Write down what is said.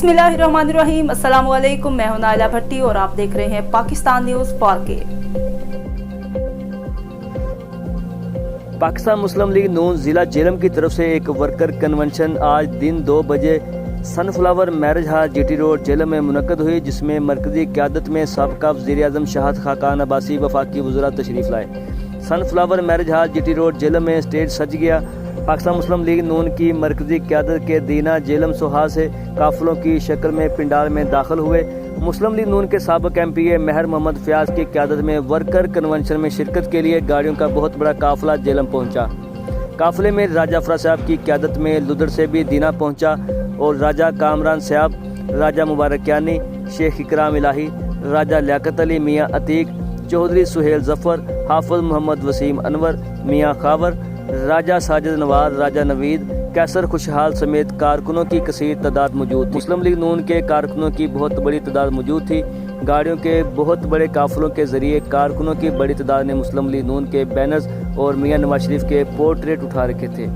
बिस्मिल्लाहिर्रहमानिर्रहीम। अस्सलाम वालेकुम। मैं हूं नाइला भट्टी और आप देख रहे हैं पाकिस्तान न्यूज़ 4K। पाकिस्तान मुस्लिम लीग नून ज़िला जेलम की तरफ से एक वर्कर कन्वेंशन आज दिन 2 बजे sunflower marriage hall GT road Jhelum में मुनक्कद हुई, जिसमें मरकजी क़यादत में साबका वज़ीर-ए-आज़म शाहद खाकान अब्बासी वफाकी वज़रा तशरीफ़ लाए। Sunflower marriage hall GT road Jhelum में स्टेज सज गया। पाकिस्तान मुस्लिम लीग नून की मरकजी क़यादत के दीना जेलम सोहा से काफ़िलों की शक्ल में पिंडाल में दाखिल हुए। मुस्लिम लीग नून के साबिक़ MPA महर मोहम्मद फयाज की क़यादत में वर्कर कन्वेंशन में शिरकत के लिए गाड़ियों का बहुत बड़ा काफ़िला जेलम पहुंचा। काफ़िले में राजा फरा साहब की क़यादत में लुदर से भी दीना पहुंचा और राजा कामरान साहब, राजा मुबारक यानी, शेख इकराम इलाही, राजा लियाकत अली मियाँ अतीक, चौधरी सुहेल जफ़र, हाफिज मोहम्मद वसीम अनवर, मियाँ खावर, राजा साजिद नवाज, राजा नवीद, कैसर खुशहाल समेत कारकुनों की कसीर तादाद मौजूद थी। मुस्लिम लीग नून के कारकुनों की बहुत बड़ी तादाद मौजूद थी। गाड़ियों के बहुत बड़े काफ़िलों के ज़रिए कारकुनों की बड़ी तादाद ने मुस्लिम लीग नून के बैनर्स और मियाँ नवाज शरीफ के पोर्ट्रेट उठा रखे थे।